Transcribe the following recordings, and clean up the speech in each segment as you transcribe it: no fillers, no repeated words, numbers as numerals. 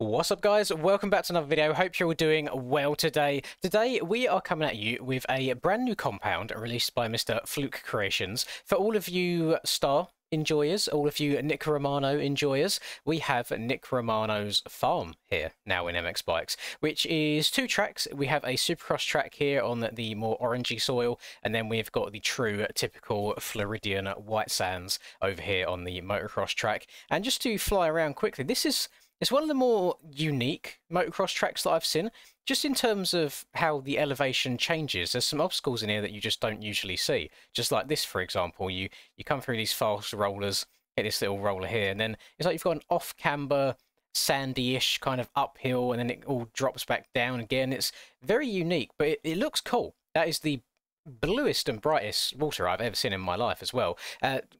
What's up, guys? Welcome back to another video. Hope you're all doing well today. Today we are coming at you with a brand new compound released by Mr. Fluke Creations. For all of you Star enjoyers, all of you Nick Romano enjoyers, we have Nick Romano's farm here now in MX Bikes, which is two tracks. We have a Supercross track here on the more orangey soil, and then we've got the true typical Floridian white sands over here on the motocross track. And just to fly around quickly, it's one of the more unique motocross tracks that I've seen, just in terms of how the elevation changes. There's some obstacles in here that you just don't usually see. Just like this, for example, you come through these fast rollers, hit this little roller here, and then it's like you've got an off-camber, sandy-ish kind of uphill, and then it all drops back down again. It's very unique, but it looks cool. That is the bluest and brightest water I've ever seen in my life as well.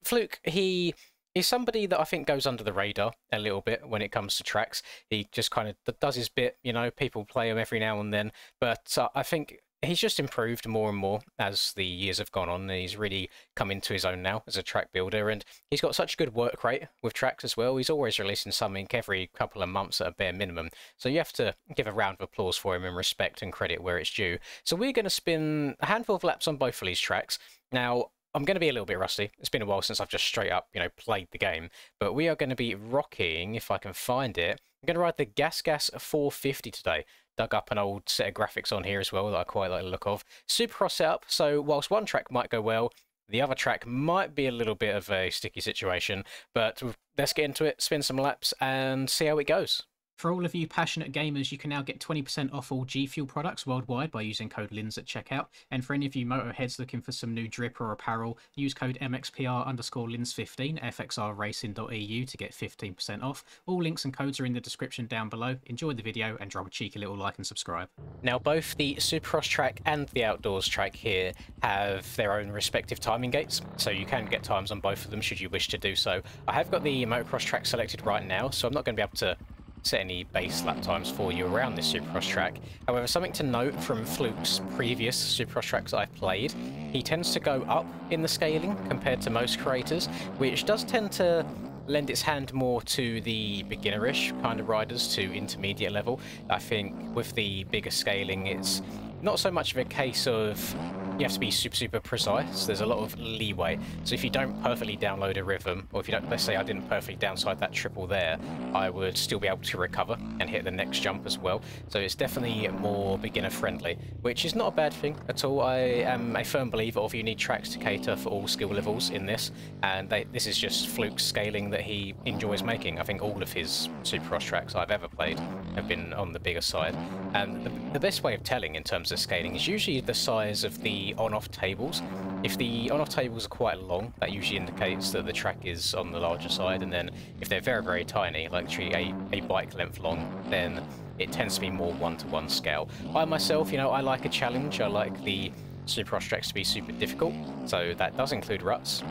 Fluke, he's somebody that I think goes under the radar a little bit when it comes to tracks. He just kind of does his bit, you know, people play him every now and then, but I think he's just improved more and more as the years have gone on, and he's really come into his own now as a track builder, and he's got such a good work rate with tracks as well. He's always releasing something every couple of months at a bare minimum, so you have to give a round of applause for him and respect and credit where it's due. So we're going to spin a handful of laps on both of these tracks. Now, I'm going to be a little bit rusty. It's been a while since I've just straight up, you know, played the game. But we are going to be rocking, if I can find it. I'm going to ride the Gas 450 today. Dug up an old set of graphics on here as well that I quite like the look of. Supercross setup, so whilst one track might go well, the other track might be a little bit of a sticky situation. But let's get into it, spin some laps, and see how it goes. For all of you passionate gamers, you can now get 20% off all G Fuel products worldwide by using code LINS at checkout. And for any of you motorheads looking for some new drip or apparel, use code MXPR_LINS15 fxrracing.eu to get 15% off. All links and codes are in the description down below. Enjoy the video and drop a cheeky little like and subscribe. Now, both the Supercross track and the Outdoors track here have their own respective timing gates, so you can get times on both of them should you wish to do so. I have got the motocross track selected right now, so I'm not going to be able to set any base lap times for you around this Supercross track. However, something to note from Fluke's previous Supercross tracks I've played, he tends to go up in the scaling compared to most creators, which does tend to lend its hand more to the beginner-ish kind of riders to intermediate level. I think with the bigger scaling, it's not so much of a case of you have to be super precise. There's a lot of leeway. So if you don't perfectly download a rhythm, or if you don't, let's say I didn't perfectly downside that triple there, I would still be able to recover and hit the next jump as well. So it's definitely more beginner friendly, which is not a bad thing at all. I am a firm believer of you need tracks to cater for all skill levels in this, and this is just Fluke's scaling that he enjoys making. I think all of his Supercross tracks I've ever played have been on the bigger side. And the best way of telling in terms of scaling is usually the size of the on-off tables. If the on-off tables are quite long, that usually indicates that the track is on the larger side, and then if they're very tiny, like literally a bike length long, then it tends to be more one-to-one scale. I myself, you know, I like a challenge. I like the Supercross tracks to be super difficult, so that does include ruts,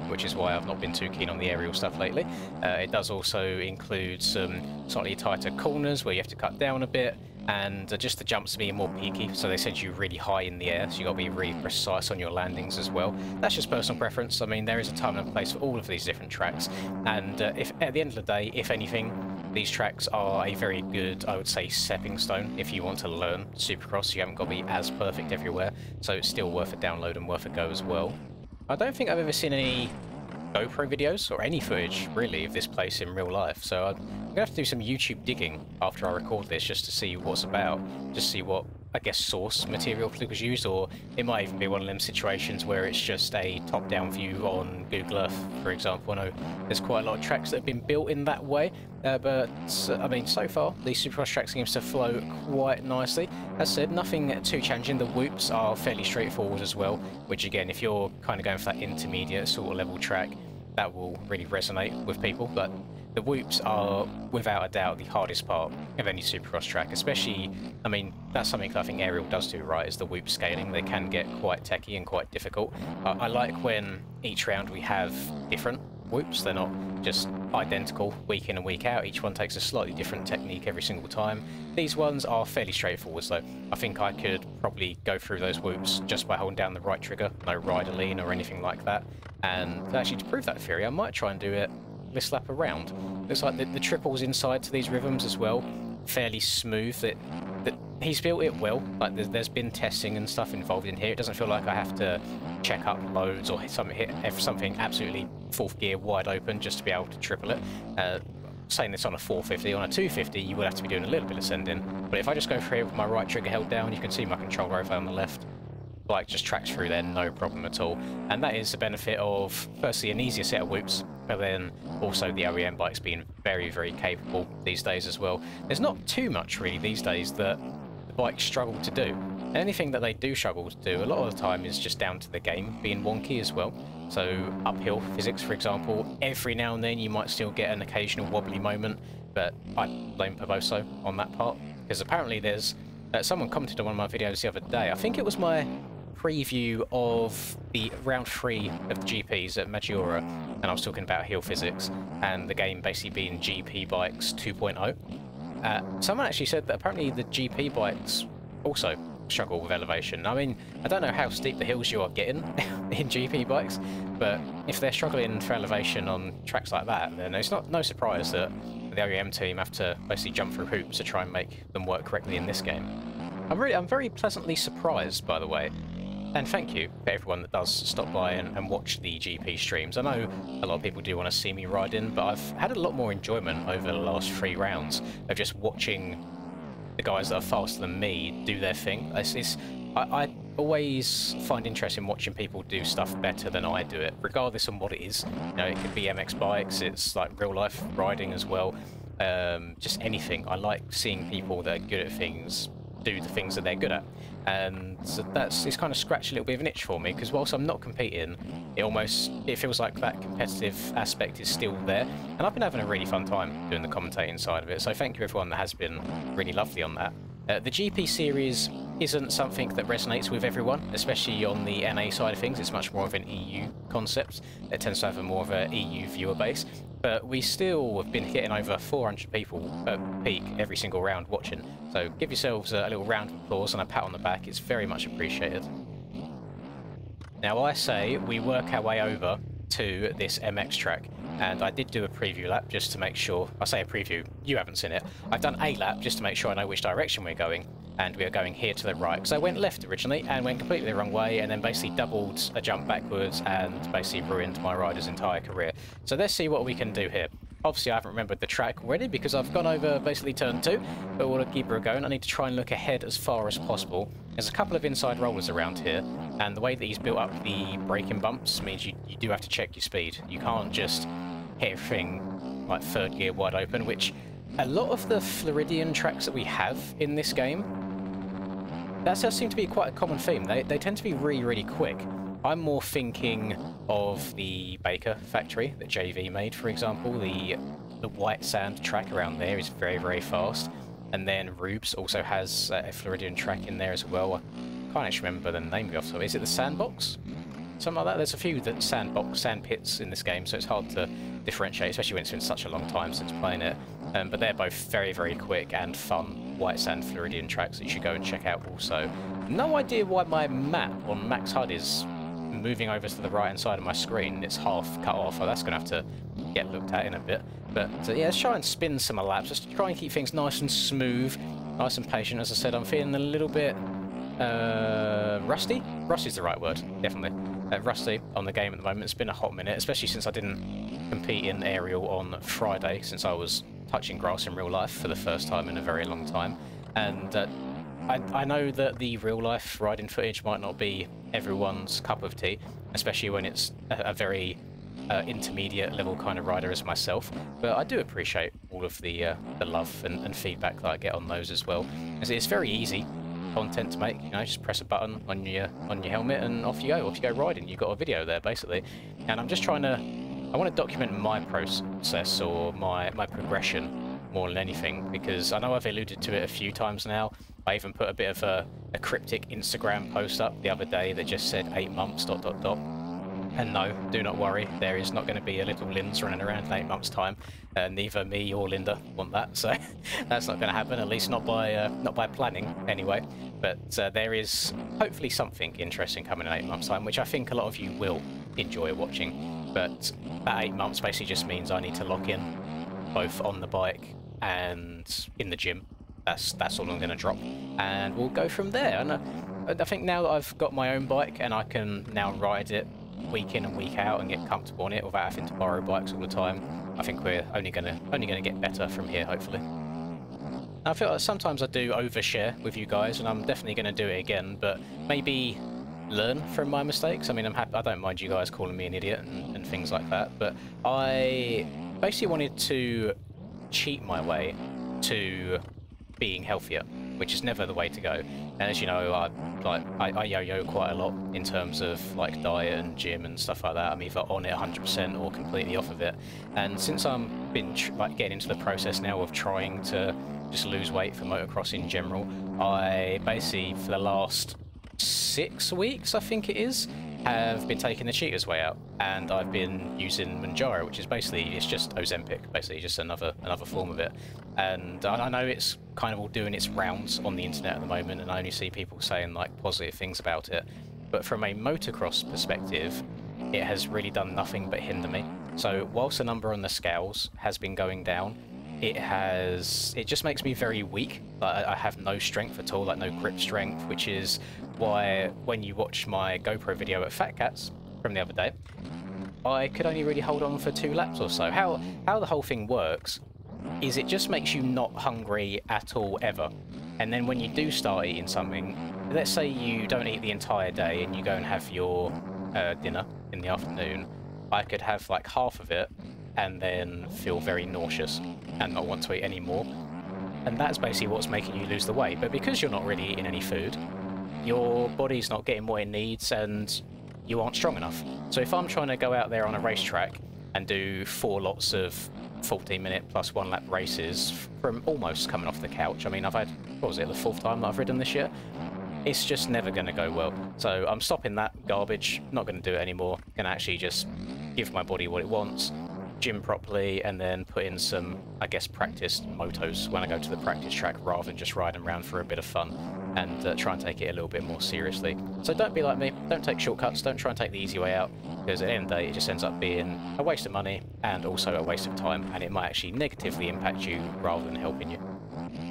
which is why I've not been too keen on the aerial stuff lately. It does also include some slightly tighter corners where you have to cut down a bit, and just the jumps to be more peaky, so they send you really high in the air, so you've got to be really precise on your landings as well. That's just personal preference. I mean, there is a time and place for all of these different tracks, and if at the end of the day, if anything, these tracks are a very good, I would say, stepping stone if you want to learn Supercross. You haven't got to be as perfect everywhere, so it's still worth a download and worth a go as well. I don't think I've ever seen any GoPro videos or any footage really of this place in real life, so I'm gonna have to do some YouTube digging after I record this just to see what's about, just see what, I guess, source material Fluke has used, or it might even be one of them situations where it's just a top-down view on Google Earth, for example. I know there's quite a lot of tracks that have been built in that way, but I mean, so far the Supercross track seems to flow quite nicely. As said, nothing too challenging. The whoops are fairly straightforward as well, which again, if you're kind of going for that intermediate sort of level track, that will really resonate with people. But the whoops are, without a doubt, the hardest part of any Supercross track, especially, I mean, that's something that I think Aerial does do right, is the whoop scaling. They can get quite techy and quite difficult. I like when each round we have different whoops. They're not just identical week in and week out. Each one takes a slightly different technique every single time. These ones are fairly straightforward, so I think I could probably go through those whoops just by holding down the right trigger, no rider lean or anything like that. And actually, to prove that theory, I might try and do it this lap around. Looks like the triples inside to these rhythms as well, fairly smooth. That he's built it well. Like there's been testing and stuff involved in here. It doesn't feel like I have to check up loads or hit something absolutely fourth gear wide open just to be able to triple it. Saying this on a 450, on a 250 you would have to be doing a little bit of sending, but if I just go through here with my right trigger held down, you can see my controller over on the left. Bike just tracks through there, no problem at all. And that is the benefit of, firstly, an easier set of whoops, but then also the OEM bikes being very, very capable these days as well. There's not too much really these days that the bikes struggle to do. And anything that they do struggle to do, a lot of the time is just down to the game being wonky as well. So uphill physics, for example, every now and then you might still get an occasional wobbly moment, but I blame Perboso on that part, because apparently there's someone commented on one of my videos the other day. I think it was my preview of the round 3 of the GPs at Maggiora, and I was talking about hill physics and the game basically being GP bikes 2.0. Someone actually said that apparently the GP bikes also struggle with elevation. I mean, I don't know how steep the hills you are getting in GP bikes, but if they're struggling for elevation on tracks like that, then it's no surprise that the OEM team have to basically jump through hoops to try and make them work correctly in this game. I'm very pleasantly surprised, by the way, and thank you for everyone that does stop by and watch the GP streams. I know a lot of people do want to see me riding, but I've had a lot more enjoyment over the last 3 rounds of just watching the guys that are faster than me do their thing. I always find interest in watching people do stuff better than I do it, regardless of what it is. You know, it could be MX bikes, it's like real life riding as well, just anything. I like seeing people that are good at things do the things that they're good at, and so it's kind of scratched a little bit of an itch for me, because whilst I'm not competing, it feels like that competitive aspect is still there, and I've been having a really fun time doing the commentating side of it, so thank you everyone that has been really lovely on that. The GP series isn't something that resonates with everyone, especially on the NA side of things. It's much more of an EU concept. It tends to have more of an EU viewer base, but we still have been hitting over 400 people at peak every single round watching. So give yourselves a little round of applause and a pat on the back. It's very much appreciated. Now I say we work our way over to this MX track, and I did do a preview lap just to make sure. I say a preview, you haven't seen it. I've done a lap just to make sure I know which direction we're going, and we are going here to the right, because I went left originally and went completely the wrong way, and then basically doubled a jump backwards and basically ruined my rider's entire career. So let's see what we can do here. Obviously I haven't remembered the track already because I've gone over basically turn 2, but we'll keep her going. I need to try and look ahead as far as possible. There's a couple of inside rollers around here, and the way that he's built up the braking bumps means you do have to check your speed. You can't just hit everything like 3rd gear wide open, which a lot of the Floridian tracks that we have in this game, that does seem to be quite a common theme. They tend to be really, really quick. I'm more thinking of the Baker factory that JV made, for example. The white sand track around there is very, very fast. And then Rubes also has a Floridian track in there as well. I can't actually remember the name of it off the top. Is it the Sandbox? Something like that. There's a few sand pits in this game, so it's hard to differentiate, especially when it's been such a long time since playing it. But they're both very, very quick and fun white sand Floridian tracks that you should go and check out also. No idea why my map on Max HUD is moving over to the right hand side of my screen. It's half cut off, so that's going to have to get looked at in a bit. But yeah, let's try and spin some laps, just try and keep things nice and smooth, nice and patient. As I said, I'm feeling a little bit rusty? Rusty's the right word, definitely. Rusty on the game at the moment. It's been a hot minute, especially since I didn't compete in aerial on Friday, since I was touching grass in real life for the first time in a very long time. And I know that the real life riding footage might not be everyone's cup of tea, especially when it's a very intermediate level kind of rider as myself, but I do appreciate all of the love and feedback that I get on those as well. As it's very easy content to make, you know, just press a button on your helmet and off you go riding. You've got a video there basically, and I'm just trying to, I want to document my process or my progression more than anything, because I know I've alluded to it a few times now. I even put a bit of a cryptic Instagram post up the other day that just said 8 months ... And no, do not worry, there is not going to be a little Linz running around in 8 months' time. Neither me or Linda want that, so that's not going to happen, at least not by planning anyway. But there is hopefully something interesting coming in 8 months' time, which I think a lot of you will enjoy watching. but that 8 months basically just means I need to lock in, both on the bike and in the gym. That's all I'm going to drop, and we'll go from there. And I think now that I've got my own bike and I can now ride it week in and week out and get comfortable on it without having to borrow bikes all the time, I think we're only gonna get better from here, hopefully. I feel like sometimes I do overshare with you guys, and I'm definitely going to do it again, but maybe learn from my mistakes. I mean, I don't mind you guys calling me an idiot and things like that, but I basically wanted to cheat my way to being healthier, which is never the way to go. And as you know, I yo-yo quite a lot in terms of like diet and gym and stuff like that. I'm either on it 100% or completely off of it. And since I'm been like getting into the process now of trying to just lose weight for motocross in general, I basically for the last 6 weeks, I think it is, have been taking the cheater's way out, and I've been using Manjaro, which is basically, it's just Ozempic, basically just another form of it. And I know it's kind of all doing its rounds on the internet at the moment, and I only see people saying like positive things about it, but from a motocross perspective, it has really done nothing but hinder me. So whilst the number on the scales has been going down, it just makes me very weak. Like, I have no strength at all, like no grip strength, which is why when you watch my GoPro video at Fat Cats from the other day, I could only really hold on for 2 laps or so. How the whole thing works is it just makes you not hungry at all ever. And then when you do start eating something, let's say you don't eat the entire day and you go and have your dinner in the afternoon, I could have like half of it and then feel very nauseous and not want to eat any more. And that's basically what's making you lose the weight. But because you're not really eating any food, your body's not getting what it needs and you aren't strong enough. So if I'm trying to go out there on a racetrack and do 4 lots of 14-minute plus 1 lap races from almost coming off the couch, I mean, I've had, what was it, the 4th time that I've ridden this year? It's just never going to go well. So I'm stopping that garbage, not going to do it anymore. Going to actually just give my body what it wants, gym properly, and then put in some, I guess, practice motos when I go to the practice track rather than just riding around for a bit of fun, and try and take it a little bit more seriously. So don't be like me, don't take shortcuts, don't try and take the easy way out, because at the end of the day it just ends up being a waste of money and also a waste of time, and it might actually negatively impact you rather than helping you.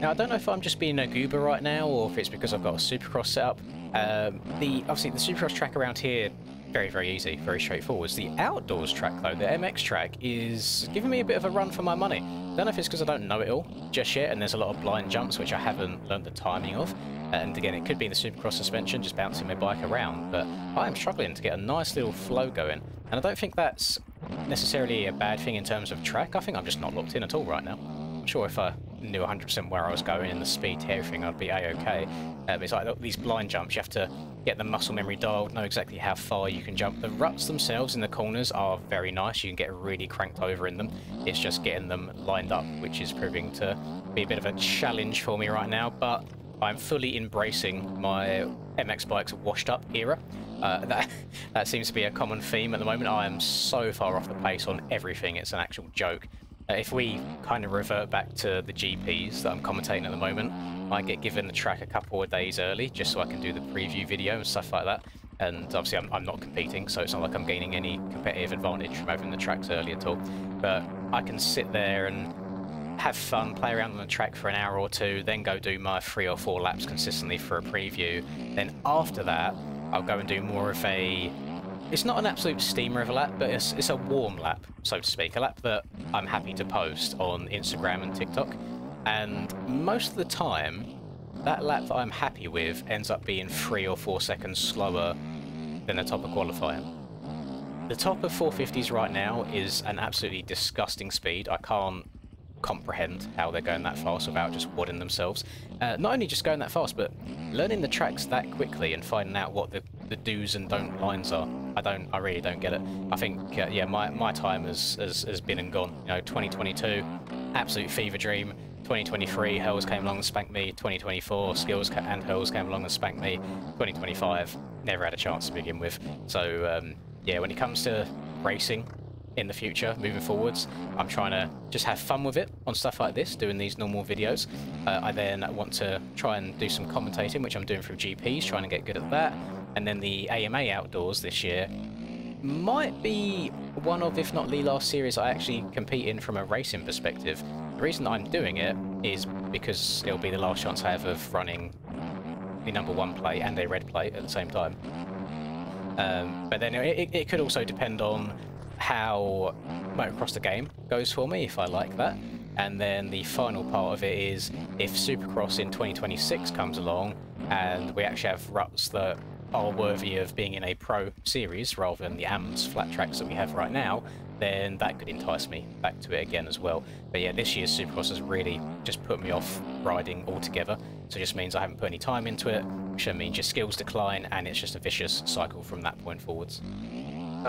Now, I don't know if I'm just being a goober right now or if it's because I've got a supercross set up. Obviously the supercross track around here, very, very easy, very straightforward. The outdoors track, though, the MX track, is giving me a bit of a run for my money. I don't know if it's because I don't know it all just yet, and there's a lot of blind jumps which I haven't learned the timing of. And again, it could be the supercross suspension, just bouncing my bike around, but I am struggling to get a nice little flow going. And I don't think that's necessarily a bad thing in terms of track. I think I'm just not locked in at all right now. I'm sure if I knew 100% where I was going and the speed to everything, I'd be a-okay. It's like these blind jumps, you have to get the muscle memory dialed, know exactly how far you can jump. The ruts themselves in the corners are very nice, you can get really cranked over in them. It's just getting them lined up, which is proving to be a bit of a challenge for me right now, but I'm fully embracing my MX Bikes washed up era. That seems to be a common theme at the moment. I am so far off the pace on everything, it's an actual joke. If we kind of revert back to the GPs that I'm commentating at the moment, I get given the track a couple of days early just so I can do the preview video and stuff like that. And obviously I'm not competing, so it's not like I'm gaining any competitive advantage from having the tracks early at all. But I can sit there and have fun, play around on the track for an hour or two, then go do my 3 or 4 laps consistently for a preview. Then after that, I'll go and do more of a... It's not an absolute steamer of a lap, but it's a warm lap, so to speak. A lap that I'm happy to post on Instagram and TikTok. And most of the time, that lap that I'm happy with ends up being 3 or 4 seconds slower than the top of qualifying. The top of 450s right now is an absolutely disgusting speed. I can't comprehend how they're going that fast without just wadding themselves. Not only just going that fast, but learning the tracks that quickly and finding out what the do's and don't lines are. I really don't get it. I think, yeah, my time has been and gone. You know, 2022, absolute fever dream. 2023, Hurls came along and spanked me. 2024, Skills and Hurls came along and spanked me. 2025, never had a chance to begin with. So, yeah, when it comes to racing in the future, moving forwards, I'm trying to just have fun with it on stuff like this, doing these normal videos. I then want to try and do some commentating, which I'm doing through GPs, trying to get good at that. And then the AMA Outdoors this year, might be one of, if not the last series I actually compete in from a racing perspective. The reason that I'm doing it is because it'll be the last chance I have of running the #1 plate and a red plate at the same time. But then it could also depend on how Motocross the game goes for me, if I like that. And then the final part of it is if Supercross in 2026 comes along and we actually have ruts that are worthy of being in a pro series rather than the AMS flat tracks that we have right now, then that could entice me back to it again as well. But yeah, this year's Supercross has really just put me off riding altogether. So it just means I haven't put any time into it, which means your skills decline, and it's just a vicious cycle from that point forwards.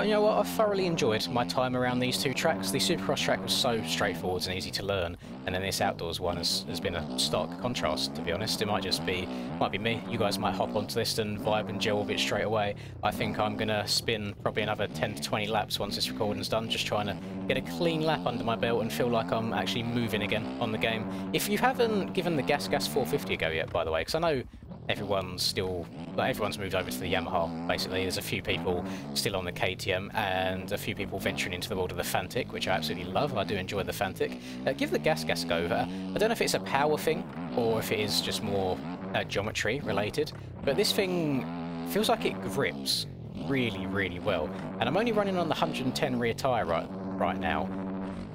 You know what, I've thoroughly enjoyed my time around these two tracks. The Supercross track was so straightforward and easy to learn, and then this outdoors one has been a stark contrast, to be honest. It might be me. You guys might hop onto this and vibe and gel with it straight away. I think I'm going to spin probably another 10 to 20 laps once this recording's done, just trying to get a clean lap under my belt and feel like I'm actually moving again on the game. If you haven't given the Gas 450 a go yet, by the way, because I know everyone's moved over to the Yamaha, basically. There's a few people still on the KTM and a few people venturing into the world of the Fantic, which I absolutely love. I do enjoy the Fantic. Give the Gas a go. I don't know if it's a power thing or if it is just more geometry related, but this thing feels like it grips really, really well. And I'm only running on the 110 rear tyre right now,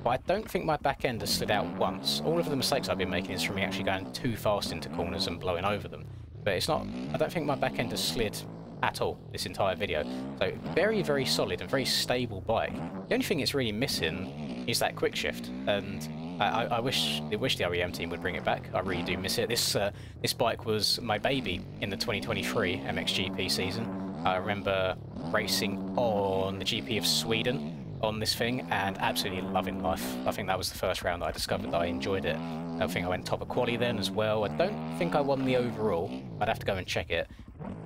but I don't think my back end has slid out once. All of the mistakes I've been making is from me actually going too fast into corners and blowing over them. But it's not, I don't think my back end has slid at all this entire video. So very, very solid and very stable bike. The only thing it's really missing is that quick shift, and I wish the OEM team would bring it back. I really do miss it. This bike was my baby in the 2023 MXGP season. I remember racing on the GP of Sweden on this thing and absolutely loving life. I think that was the first round that I discovered that I enjoyed it. I think I went top of quali then as well. I don't think I won the overall. I'd have to go and check it.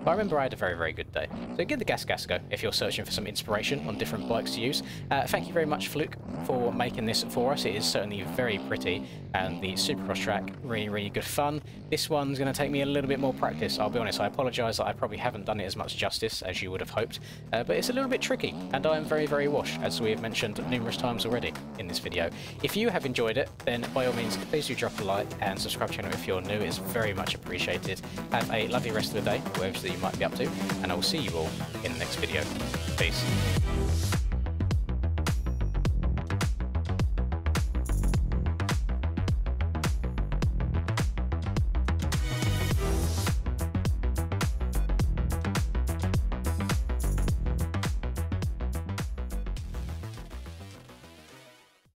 But I remember I had a very, very good day. So give the Gas a go if you're searching for some inspiration on different bikes to use. Thank you very much, Fluke, for making this for us. It is certainly very pretty, and the Supercross track, really, really good fun. This one's going to take me a little bit more practice. I'll be honest, I apologise that I probably haven't done it as much justice as you would have hoped, but it's a little bit tricky, and I am very, very washed, as we have mentioned numerous times already in this video. If you have enjoyed it, then by all means, please do drop a like and subscribe to the channel if you're new. It's very much appreciated. Have a lovely rest of the day, wherever that you might be up to, and I will see you all in the next video. Peace.